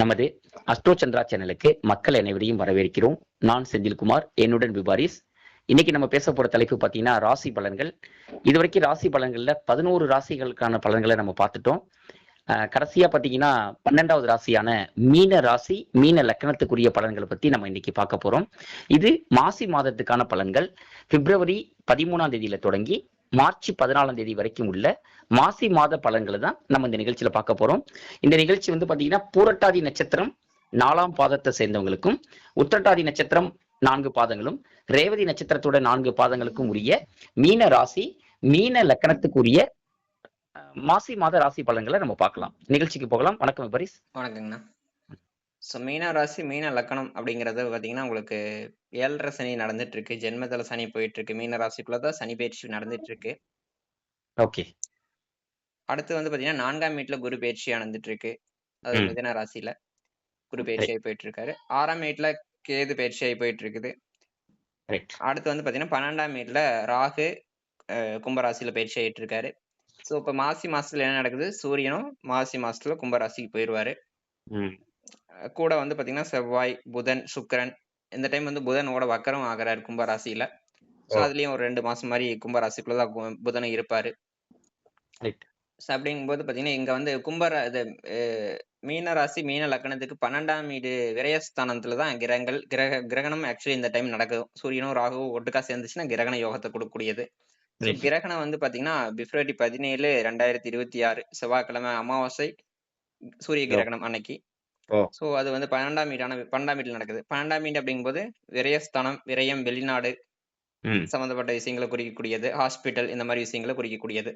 நமது அஸ்ட்ரோ சந்திரா சேனலுக்கு மக்கள் அனைவரையும் வரவேற்கிறோம். நான் செந்தில்குமார், என்னுடன் விபாரிஸ். இன்னைக்கு நம்ம பேச போற தலைப்பு பார்த்தீங்கன்னா ராசி பலன்கள். இதுவரைக்கும் ராசி பலன்கள்ல 11 ராசிகளுக்கான பலன்களை நம்ம பார்த்துட்டோம். கடைசியா பார்த்தீங்கன்னா 12வது ராசியான மீன ராசி, மீன லக்னத்துக்குரிய பலன்களை பத்தி நம்ம இன்னைக்கு பார்க்க போறோம். இது மாசி மாதத்துக்கான பலன்கள். பிப்ரவரி 13ஆம் தேதியில தொடங்கி மார்ச் 14ஆம் தேதி வரைக்கும் உள்ள மாசி மாத பலன்களை தான் நம்ம இந்த நிகழ்ச்சியில பார்க்க போறோம். இந்த நிகழ்ச்சி வந்து பாத்தீங்கன்னா பூரட்டாதி நட்சத்திரம் 4ஆம் பாதத்தை சேர்ந்தவங்களுக்கும், உத்திரட்டாதி நட்சத்திரம் 4 பாதங்களும், ரேவதி நட்சத்திரத்தோட 4 பாதங்களுக்கும் உரிய மீன ராசி, மீன லக்கணத்துக்குரிய மாசி மாத ராசி பலன்களை நம்ம பார்க்கலாம். நிகழ்ச்சிக்கு போகலாம். வணக்கம் விபரிஸ். வணக்கங்கண்ணா. ஸோ மீன ராசி, மீன லக்கணம் அப்படிங்கிறது பார்த்தீங்கன்னா, உங்களுக்கு 7.5 சனி நடந்துட்டு இருக்கு. ஜென்மத்துல சனி போயிட்டு இருக்கு. மீன ராசிக்குள்ள தான் சனி பயிற்சி நடந்துட்டு இருக்கு. ஓகே. அடுத்து வந்து பார்த்தீங்கன்னா 4ஆம் வீட்டுல குரு பயிற்சி நடந்துட்டு இருக்கு. அது மிதன ராசியில குரு பயிற்சியாகி போயிட்டு இருக்காரு. 6ஆம் வீட்டுல கேது பயிற்சியாகி போயிட்டு இருக்குது. அடுத்து வந்து பார்த்தீங்கன்னா 12ஆம் வீட்டுல ராகு கும்பராசியில பயிற்சி ஆகிட்டு இருக்காரு. ஸோ இப்போ மாசி மாசத்துல என்ன நடக்குது? சூரியனும் மாசி மாசத்துல கும்பராசிக்கு போயிடுவாரு. கூட வந்து பாத்தீங்கன்னா செவ்வாய், புதன், சுக்கிரன். இந்த டைம் வந்து புதனோட வக்கரம் ஆகிறாரு கும்பராசியில. ஸோ அதுலயும் ஒரு 2 மாசம் மாதிரி கும்பராசிக்குள்ளதான் புதனும் இருப்பாரு. அப்படிங்கும்போது பாத்தீங்கன்னா இங்க வந்து மீன ராசி, மீன லக்னத்துக்கு 12ஆம் வீடு விரயஸ்தானத்துலதான் கிரகணம் ஆக்சுவலி இந்த டைம் நடக்குது. சூரியனும் ராகுவும் ஒட்டுக்கா சேர்ந்துச்சுன்னா கிரகண யோகத்தை கொடுக்கக்கூடியது. கிரகணம் வந்து பாத்தீங்கன்னா பிப்ரவரி 17, 2026 செவ்வாய்க்கிழமை அமாவாசை சூரிய கிரகணம் அன்னைக்கு. சோ அது வந்து 12ஆம் வீட்டுல நடக்குது. 12ஆம் வீடு அப்படிங்கும்போது விரயஸ்தானம், விரயம், வெளிநாடு சம்பந்தப்பட்ட விஷயங்களை குறிக்கக்கூடியது, ஹாஸ்பிட்டல் இந்த மாதிரி விஷயங்களை குறிக்கக்கூடியது.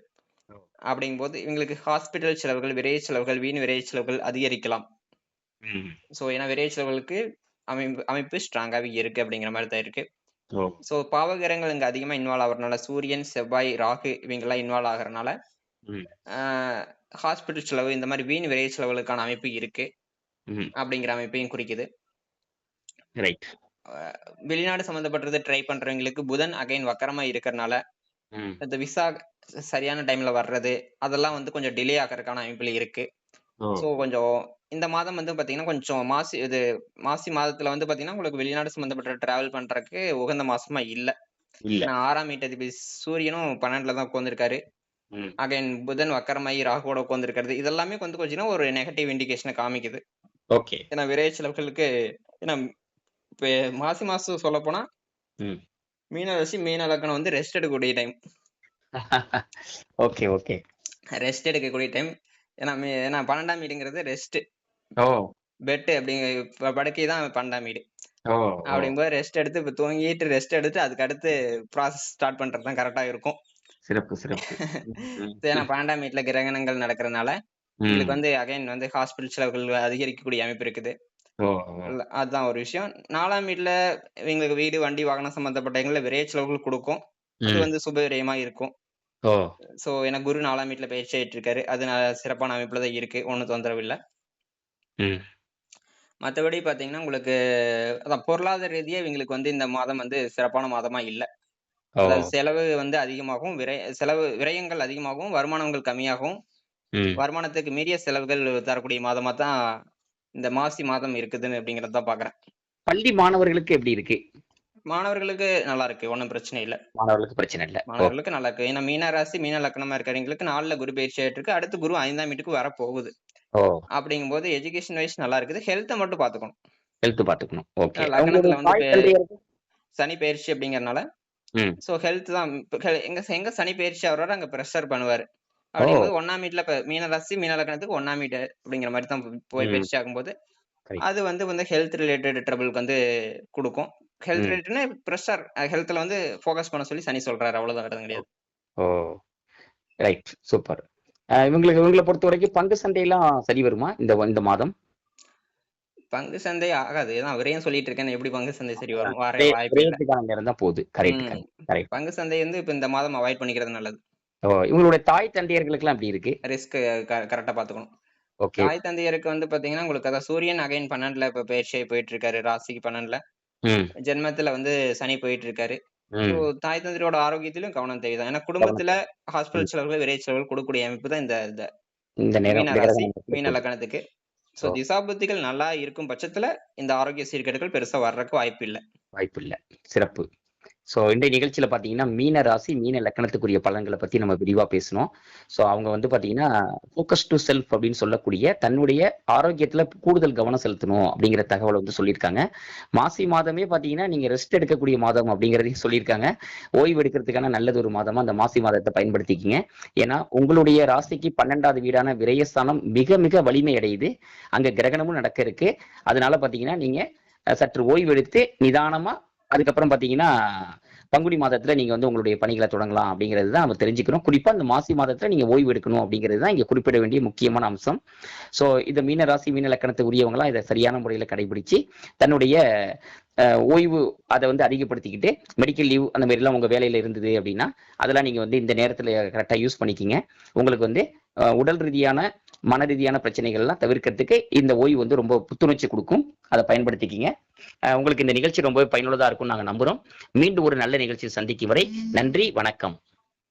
அப்படிங்கும்போது இவங்களுக்கு ஹாஸ்பிட்டல் செலவுகள், விரைய செலவுகள், வீண் விரைய செலவுகள் அதிகரிக்கலாம். சோ ஏன்னா விரைய செலவுகளுக்கு அமைப்பு ஸ்ட்ராங்காவே இருக்கு அப்படிங்கிற மாதிரி தான் இருக்கு. சோ பாவகிரகங்கள் இங்க அதிகமா இன்வால்வ் ஆகுறதுனால, சூரியன், செவ்வாய், ராகு இவங்க எல்லாம் இன்வால்வ் ஆகுறதுனால ஹாஸ்பிட்டல் செலவு இந்த மாதிரி வீண் விரைய செலவுகளுக்கான அமைப்பு இருக்கு அப்படிங்கிற அமைப்பையும் குறிக்குது. வெளிநாடு சம்பந்தப்பட்டது ட்ரை பண்றவங்களுக்கு புதன் அகைன் வக்கரமா இருக்கிறதுனால இந்த விசா சரியான டைம்ல வர்றது அதெல்லாம் வந்து கொஞ்சம் டிலே ஆகிறதுக்கான அமைப்புல இருக்கு. ஸோ கொஞ்சம் இந்த மாதம் வந்து பாத்தீங்கன்னா கொஞ்சம் மாசி மாதத்துல வந்து பாத்தீங்கன்னா உங்களுக்கு வெளிநாடு சம்பந்தப்பட்ட டிராவல் பண்றதுக்கு உகந்த மாசமா இல்ல. 6ஆம் வீட்டதிபதி சூரியனும் 12ல தான் உட்கார்ந்துருக்காரு. அகைன் புதன் வக்கரமாயி ராகுவோட உட்கார்ந்துருக்கிறது இதெல்லாமே வந்து கொஞ்சம் ஒரு நெகட்டிவ் இண்டிகேஷனை காமிக்குது. ஏன்னா விரைய செலவுகளுக்கு ஏன்னா இப்ப மாசி மாசம் சொல்ல போனா மீன ராசி, மீன லக்னம் வந்து ரெஸ்ட் எடுக்கக்கூடிய டைம். Okay okay. ரெஸ்ட் எடுக்கக்கூடிய டைம். ஏன்னா 12ஆம் வீடுங்கிறது ரெஸ்ட், பெட் அப்படிங்கிற படுக்கை தான் 12ஆம் வீடு. அப்படிங்கும்போது ரெஸ்ட் எடுத்து இப்ப தூங்கிட்டு ரெஸ்ட் எடுத்து அதுக்கு அடுத்து ப்ராசஸ் ஸ்டார்ட் பண்றதுதான் கரெக்டா இருக்கும். சிறப்பு சிறப்பு. ஏன்னா 12ஆம் வீட்டுல கிரகணங்கள் நடக்கிறதுனால உங்களுக்கு வந்து அகைன் வந்து ஹாஸ்பிட்டல் செலவுகள் அதிகரிக்கக்கூடிய அமைப்பு இருக்குது. அதுதான் ஒரு விஷயம். 4ஆம் வீட்டுல இவங்களுக்கு வீடு, வண்டி, வாகனம் சம்பந்தப்பட்ட எங்களை விரைய செலவுகள் கொடுக்கும். அது வந்து சுப விரயமா இருக்கும். சோ ஏன்னா குரு 4ஆம் வீட்டுல பயிற்சி ஆயிட்டு இருக்காரு. அது சிறப்பான அமைப்புலதான் இருக்கு. ஒண்ணும் தொந்தரவு இல்லை. மற்றபடி பாத்தீங்கன்னா உங்களுக்கு அதான் பொருளாதார ரீதியா இவங்களுக்கு வந்து இந்த மாதம் வந்து சிறப்பான மாதமா இல்ல. அதாவது செலவு வந்து அதிகமாகவும் விரயங்கள் அதிகமாகவும் வருமானங்கள் கம்மியாகவும் வருமானத்துக்கு மீறிய செலவுகள் தரக்கூடிய மாதமா தான் இந்த மாசி மாதம் இருக்குதுன்னு அப்படிங்கறதான் பாக்குறேன். பள்ளி மாணவர்களுக்கு எப்படி இருக்கு? மாணவர்களுக்கு நல்லா இருக்கு, ஒன்னும் பிரச்சனை இல்ல. மாணவர்களுக்கு பிரச்சனை இல்ல. மாணவர்களுக்கு நல்லா இருக்கு. ஏன்னா மீன ராசி, மீன லக்னமா இருக்கிறவங்களுக்கு 4ல குரு பயிற்சி ஆயிட்டு இருக்கு. அடுத்து குரு 5ஆம் வீட்டுக்கு வர போகுது. அப்படிங்கும்போது எஜுகேஷன் வைஸ் நல்லா இருக்குது. ஹெல்த்தை மட்டும் பாத்துக்கணும். லக்னத்துல வந்து சனி பயிற்சி அப்படிங்கறதுனால சோ ஹெல்த் தான். எங்க சனி பயிற்சி ஆகுறாரு அங்க ப்ரெஷர் பண்ணுவாரு. அப்படிங்கும்போது 1ஆம் வீட்டுல மீன ராசி, மீன லக்னத்துக்கு 1ஆம் வீடு அப்படிங்கிற மாதிரி தான் போய் பயிற்சி ஆகும்போது அது வந்து ஹெல்த் ரிலேட்டட் ட்ரபிளுக்கு வந்து கொடுக்கும். ஹெல்த் ரிலேட்டட்னா ப்ரெஷர், ஹெல்த்ல வந்து ஃபோக்கஸ் பண்ண சொல்லி சனி சொல்றாரு. அவ்வளவுதான், வேற கிடையாது. Right, super. இவங்களை பொறுத்த வரைக்கும் பங்கு சந்தையெல்லாம் சரி வருமா இந்த மாதம்? பங்கு சந்தை ஆகாது. ஏதான் விரையும் சொல்லிட்டு இருக்கேன். எப்படி பங்கு சந்தை சரி வரும்? வாய்ப்பு இல்லை. பங்கு சந்தை வந்து இப்ப இந்த மாதம் அவாய்ட் பண்ணிக்கிறது நல்லது. இவங்களுடைய தாய் தந்தையர்களுக்கு எல்லாம் எப்படி இருக்கு? ரிஸ்க் கரெக்டா பாத்துக்கணும். தாய் தந்தையருக்கு வந்து பாத்தீங்கன்னா உங்களுக்கு அதான் சூரியன் அகைன் 12ல இப்ப பயிற்சியாகி போயிட்டு இருக்காரு. ராசிக்கு 12ல ஜென்மத்துல வந்து சனி போயிட்டு இருக்காரு. தாய் தந்தையோட ஆரோக்கியத்திலும் கவனம் தேவைதான். ஏன்னா குடும்பத்துல ஹாஸ்பிட்டல் செலவுகள், விரை செலவுகள் கொடுக்கக்கூடிய அமைப்பு தான் இந்த மீன ராசி, மீன லக்னத்துக்கு. சோ திசாபுத்திகள் நல்லா இருக்கும் பட்சத்துல இந்த ஆரோக்கிய சீர்கேடுகள் பெருசா வர்றதுக்கு வாய்ப்பு இல்ல. வாய்ப்பு இல்ல. சிறப்பு. ஸோ இன்றைய நிகழ்ச்சியில பார்த்தீங்கன்னா, மீன ராசி, மீன லக்னத்துக்குரிய பலன்கள பத்தி நம்ம விரிவா பேசினோம். ஸோ அவங்க வந்து பார்த்தீங்கன்னா, ஃபோக்கஸ் டூ செல்ஃப் அப்படின்னு சொல்லக்கூடிய தன்னுடைய ஆரோக்கியத்துல கூடுதல் கவனம் செலுத்தணும் அப்படிங்கிற தகவல வந்து சொல்லியிருக்காங்க. மாசி மாதமே பார்த்தீங்கன்னா, நீங்க ரெஸ்ட் எடுக்கக்கூடிய மாதம் அப்படிங்கிறதையும் சொல்லியிருக்காங்க. ஓய்வு எடுக்கிறதுக்கான நல்லது ஒரு மாதமா அந்த மாசி மாதத்த பயன்படுத்திக்கங்க. ஏன்னா, உங்களுடைய ராசிக்கு 12வது வீடான விரயஸ்தானம் மிக மிக வலிமை அடையுது. அங்க கிரகணமும் நடக்க இருக்கு. அதனால பார்த்தீங்கன்னா, நீங்க சற்று ஓய்வு எடுத்து நிதானமா அதுக்கப்புறம் பார்த்தீங்கன்னா, பங்குனி மாதத்துல நீங்க வந்து உங்களுடைய பணிகளை தொடங்கலாம் அப்படிங்கிறது தான் நம்ம தெரிஞ்சுக்கிறோம். குறிப்பா இந்த மாசி மாதத்துல நீங்க ஓய்வு எடுக்கணும் அப்படிங்கிறது தான் இங்க குறிப்பிட வேண்டிய முக்கியமான அம்சம். ஸோ இந்த மீன ராசி, மீன லக்கணத்துக்கு உரியவங்களாம் இதை சரியான முறையில கடைபிடிச்சு தன்னுடைய ஓய்வு அதை வந்து அதிகப்படுத்திக்கிட்டு மெடிக்கல் லீவ் அந்த மாதிரி எல்லாம் உங்க வேலையில இருந்தது அப்படின்னா அதெல்லாம் நீங்க வந்து இந்த நேரத்துல கரெக்டா யூஸ் பண்ணிக்கிங்க. உங்களுக்கு வந்து உடல் ரீதியான மன ரீதியான பிரச்சனைகள் எல்லாம் தவிர்க்கிறதுக்கு இந்த ஓய்வு வந்து ரொம்ப புத்துணர்ச்சி கொடுக்கும். அதை பயன்படுத்திக்கிங்க. உங்களுக்கு இந்த நிகழ்ச்சி ரொம்ப பயனுள்ளதா இருக்கும்னு நாங்க நம்புறோம். மீண்டும் ஒரு நல்ல நிகழ்ச்சியில் சந்திக்கும் வரை நன்றி, வணக்கம்.